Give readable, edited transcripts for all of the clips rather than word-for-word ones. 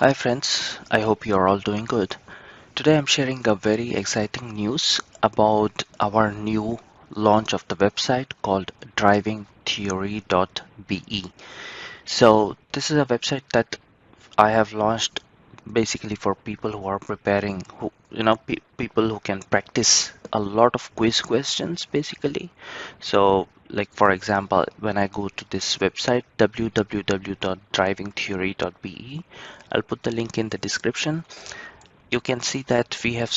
Hi friends, I hope you are all doing good. Today I'm sharing a very exciting news about our new launch of the website called drivingtheory.be. So this is a website that I have launched basically for people who are preparing, who people who can practice a lot of quiz questions basically. So like for example, when I go to this website www.drivingtheory.be, I'll put the link in the description. You can see that we have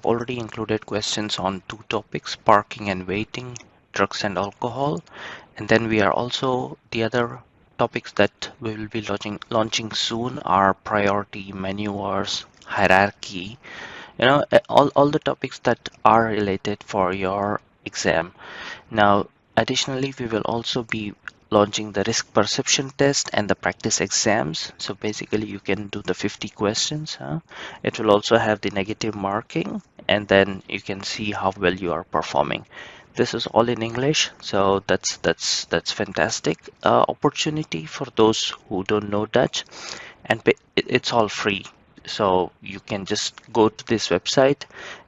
already included questions on two topics: parking and waiting, drugs and alcohol, and then we are also the other topics that we will be launching soon are priority, maneuvers, hierarchy, all the topics that are related for your exam. Now, additionally, we will also be launching the risk perception test and the practice exams. So basically, you can do the 50 questions. It will also have the negative marking, and then you can see how well you are performing. This is all in English, so that's fantastic opportunity for those who don't know Dutch, and it's all free. So you can just go to this website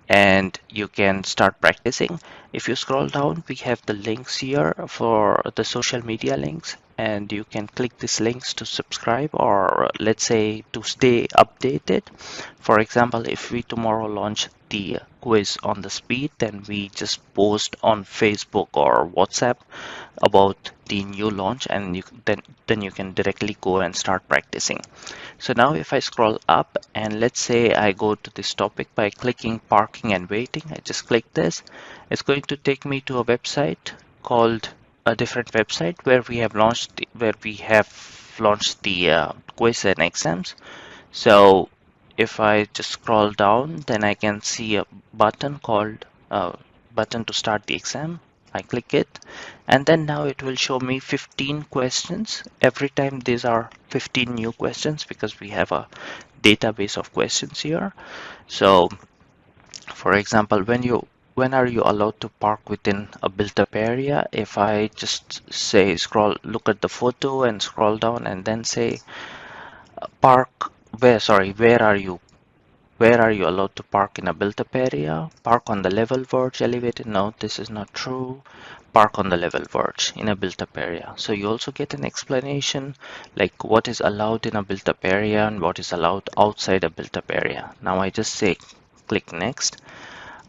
and you can start practicing. If you scroll down, we have the links here for the social media links, and you can click these links to subscribe or let's say to stay updated. For example, if we tomorrow launch the quiz on the speed, then we just post on Facebook or WhatsApp about the new launch, and then you can directly go and start practicing. So now if I scroll up and let's say I go to this topic by clicking parking and waiting, I just click this. It's going to take me to a website called a different website where we have launched the quiz and exams. So if I just scroll down, then I can see a button called button to start the exam. I click it, and then now it will show me 15 questions. Every time these are 15 new questions because we have a database of questions here. So for example, when are you allowed to park within a built-up area? If I just say look at the photo and scroll down and then say park where are you allowed to park in a built-up area? Park on the level verge elevated? No, this is not true. Park on the level verge in a built-up area. So you also get an explanation like what is allowed in a built-up area and what is allowed outside a built-up area. Now I just say click next.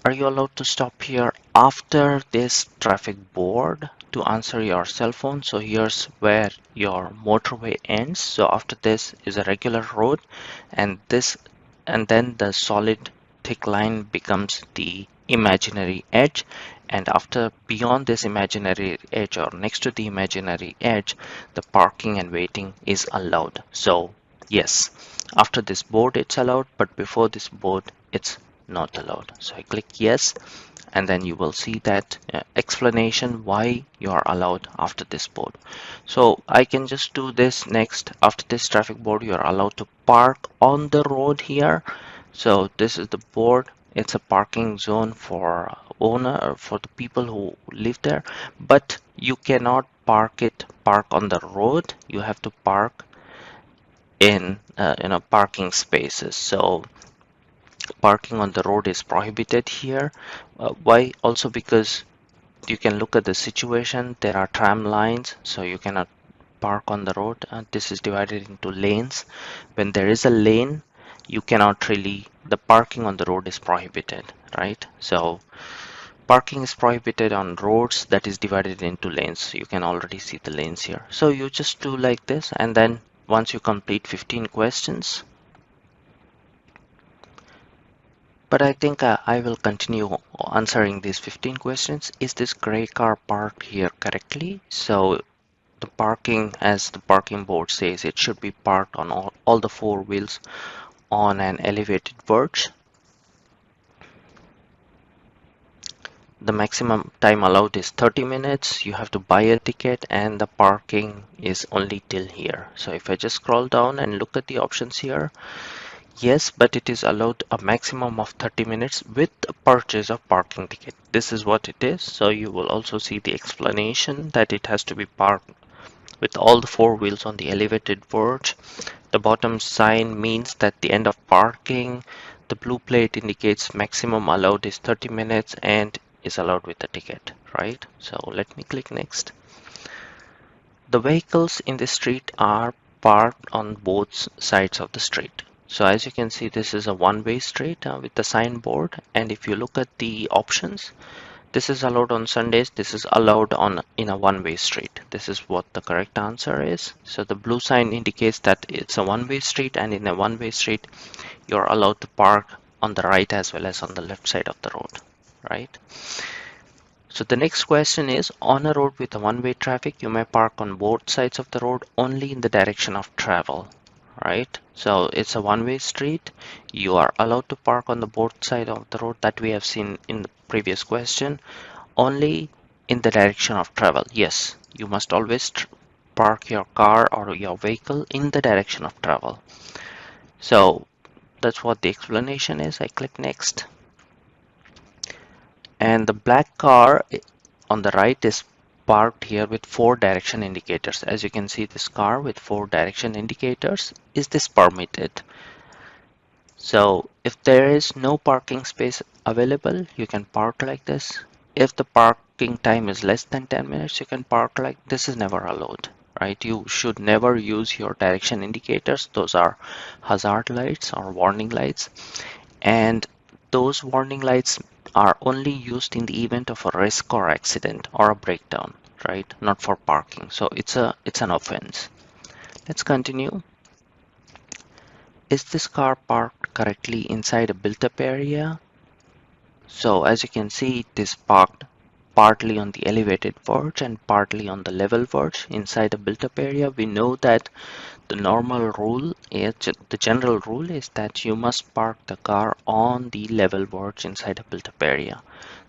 Are you allowed to stop here after this traffic board to answer your cell phone? So here's where your motorway ends. So after this is a regular road, and then the solid thick line becomes the imaginary edge, and after beyond this imaginary edge or next to the imaginary edge, the parking and waiting is allowed. So yes, after this board it's allowed, but before this board it's not allowed. So I click yes, and then you will see that explanation why you are allowed after this board. So I can just do this next. After this traffic board, you are allowed to park on the road here. So this is the board. It's a parking zone for owner, for the people who live there, but you cannot park on the road. You have to park in parking spaces. So parking on the road is prohibited here. Why? Also because you can look at the situation. There are tram lines, so you cannot park on the road. This is divided into lanes. When there is a lane, you cannot really, the parking on the road is prohibited, right? So parking is prohibited on roads that is divided into lanes. You can already see the lanes here. So you just do like this, and then once you complete 15 questions, but I think I will continue answering these 15 questions. Is this gray car parked here correctly? So the parking, as the parking board says, it should be parked on all the four wheels on an elevated verge. The maximum time allowed is 30 minutes. You have to buy a ticket, and the parking is only till here. So if I just scroll down and look at the options here, yes, but it is allowed a maximum of 30 minutes with a purchase of parking ticket. This is what it is. So you will also see the explanation that it has to be parked with all the four wheels on the elevated verge. The bottom sign means that the end of parking. The blue plate indicates maximum allowed is 30 minutes and is allowed with a ticket, right? So let me click next. The vehicles in the street are parked on both sides of the street. So as you can see, this is a one-way street with the signboard. And if you look at the options, this is allowed on Sundays. This is allowed on in a one-way street. This is what the correct answer is. So the blue sign indicates that it's a one-way street, and in a one-way street, you're allowed to park on the right as well as on the left side of the road, right? So the next question is, on a road with a one-way traffic, you may park on both sides of the road only in the direction of travel, right? So it's a one-way street. You are allowed to park on the both side of the road that we have seen in the previous question, only in the direction of travel. Yes, you must always park your car or your vehicle in the direction of travel. So that's what the explanation is. I click next. And the black car on the right is parked here with 4 direction indicators. As you can see, this car with 4 direction indicators, is this permitted? So if there is no parking space available, you can park like this. If the parking time is less than 10 minutes, you can park like this. Is never allowed, right? You should never use your direction indicators. Those are hazard lights or warning lights. And those warning lights are only used in the event of a risk or accident or a breakdown, right? Not for parking. So it's an offense. Let's continue. Is this car parked correctly inside a built-up area? So as you can see, it is parked partly on the elevated verge and partly on the level verge inside a built-up area. We know that the normal rule is, the general rule is that you must park the car on the level verge inside a built-up area.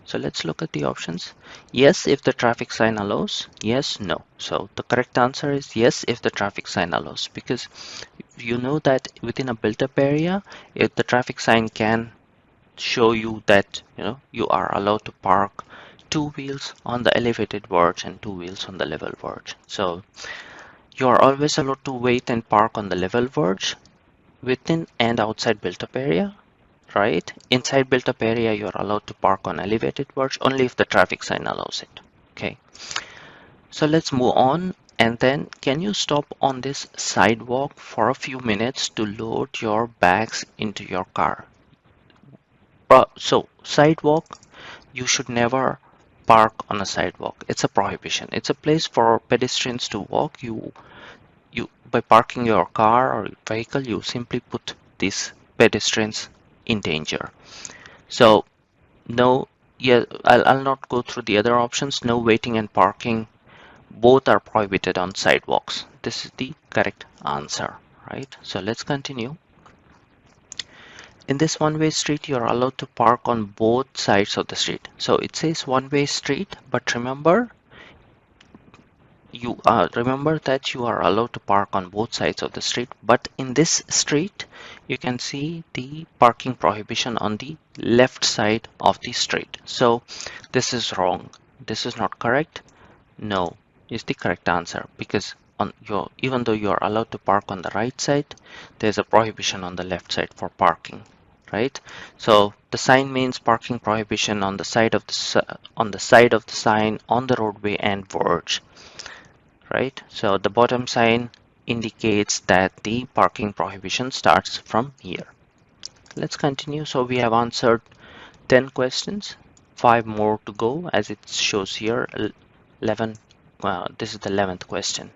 So let's look at the options. Yes, if the traffic sign allows. Yes, no. So the correct answer is yes, if the traffic sign allows, because you know that within a built-up area, if the traffic sign can show you that you are allowed to park 2 wheels on the elevated verge and 2 wheels on the level verge. So you are always allowed to wait and park on the level verge within and outside built-up area, right? Inside built-up area, you are allowed to park on elevated verge only if the traffic sign allows it. Okay. So let's move on. And then, can you stop on this sidewalk for a few minutes to load your bags into your car? So sidewalk, you should never park on a sidewalk. It's a prohibition. It's a place for pedestrians to walk. You by parking your car or vehicle, you simply put these pedestrians in danger. So no, yeah, I'll not go through the other options. No waiting and parking, both are prohibited on sidewalks. This is the correct answer, right? So let's continue. In this one-way street, you're allowed to park on both sides of the street. So it says one-way street, but remember that you are allowed to park on both sides of the street. But in this street, you can see the parking prohibition on the left side of the street. So this is wrong. This is not correct. No is the correct answer, because even though you are allowed to park on the right side, there's a prohibition on the left side for parking, right? So the sign means parking prohibition on the side of the sign on the roadway and verge, right? So the bottom sign indicates that the parking prohibition starts from here. Let's continue. So we have answered 10 questions, 5 more to go as it shows here. 11. This is the 11th question.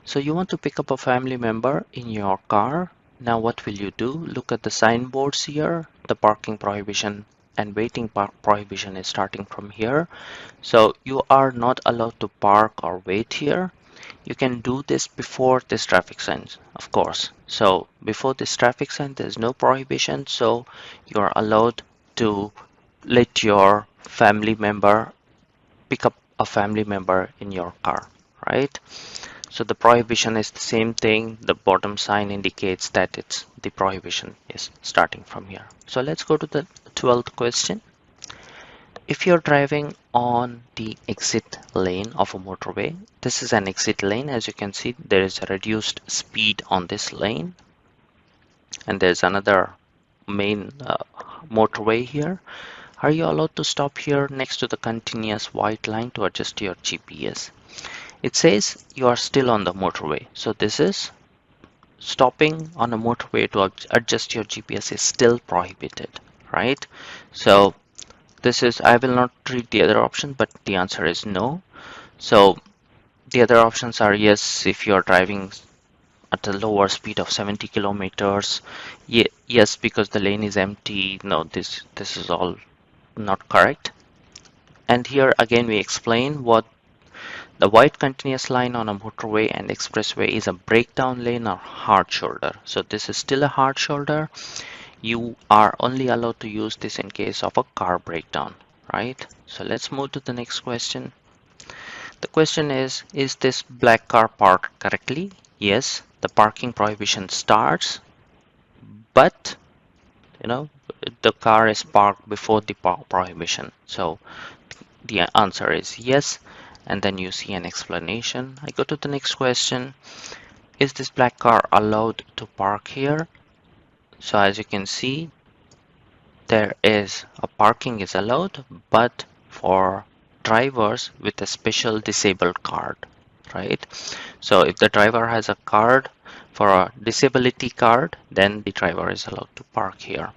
So you want to pick up a family member in your car. Now what will you do? Look at the signboards here. The parking prohibition and waiting prohibition is starting from here. So you are not allowed to park or wait here. You can do this before this traffic sign, of course. So before this traffic sign, there's no prohibition. So you are allowed to let your family member pick up a family member in your car, right? So the prohibition is the same thing. The bottom sign indicates that the prohibition is starting from here. So let's go to the 12th question. If you're driving on the exit lane of a motorway, this is an exit lane. As you can see, there is a reduced speed on this lane, and there's another main motorway here. Are you allowed to stop here next to the continuous white line to adjust your GPS? It says you are still on the motorway. So this is stopping on a motorway to adjust your GPS is still prohibited, right? So this is, I will not read the other option, but the answer is no. So the other options are yes, if you are driving at a lower speed of 70 kilometers. Yes, because the lane is empty. No, this is all not correct. And here again we explain what the white continuous line on a motorway and expressway is a breakdown lane or hard shoulder. So this is still a hard shoulder. You are only allowed to use this in case of a car breakdown, right? So let's move to the next question. The question is this black car parked correctly? Yes, the parking prohibition starts, but the car is parked before the prohibition. So the answer is yes, and then you see an explanation. I go to the next question. Is this black car allowed to park here? So as you can see, there is a parking is allowed, but for drivers with a special disabled card, right? So if the driver has a card for a disability card, then the driver is allowed to park here.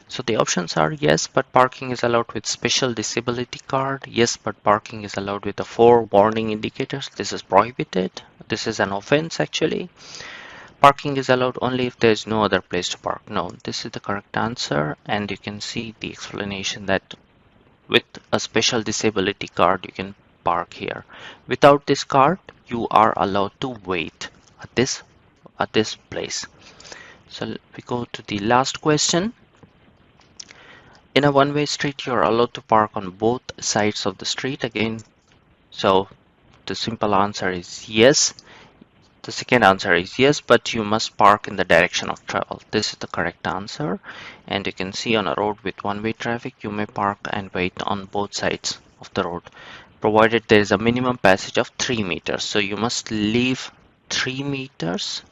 So the options are yes, but parking is allowed with special disability card. Yes, but parking is allowed with the 4 warning indicators. This is prohibited. This is an offense actually. Parking is allowed only if there is no other place to park. No, this is the correct answer, and you can see the explanation that with a special disability card you can park here. Without this card, you are allowed to wait at this place. So we go to the last question. In a one-way street, you are allowed to park on both sides of the street again. So the simple answer is yes. The second answer is yes, but you must park in the direction of travel. This is the correct answer. And you can see on a road with one-way traffic, you may park and wait on both sides of the road, provided there is a minimum passage of 3 meters. So you must leave 3 meters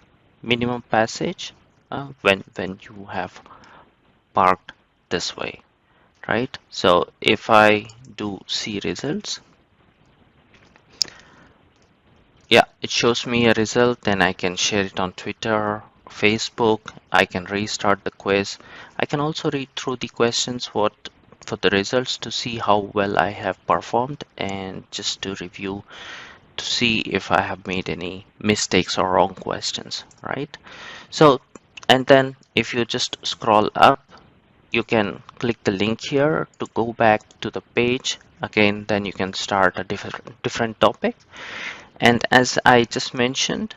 minimum passage when you have parked this way, right? So if I do see results, yeah, it shows me a result. Then I can share it on Twitter, Facebook. I can restart the quiz. I can also read through the questions for the results to see how well I have performed, and just to review to see if I have made any mistakes or wrong questions, right? So, and then if you just scroll up, you can click the link here to go back to the page again. Then you can start a different topic. And as I just mentioned,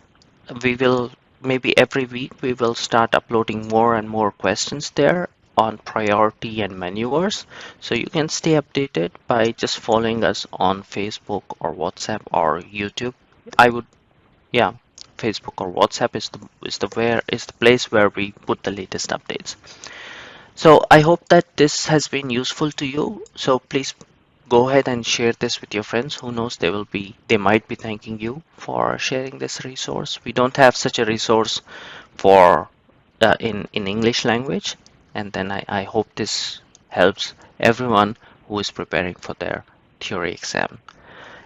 we will maybe every week we will start uploading more and more questions there on priority and maneuvers. So you can stay updated by just following us on Facebook or WhatsApp or YouTube. I would, yeah, Facebook or WhatsApp is the place where we put the latest updates. So I hope that this has been useful to you. So please go ahead and share this with your friends. Who knows, they might be thanking you for sharing this resource. We don't have such a resource for in English language. And then I hope this helps everyone who is preparing for their theory exam.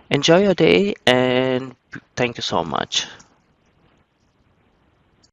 Enjoy your day, and thank you so much.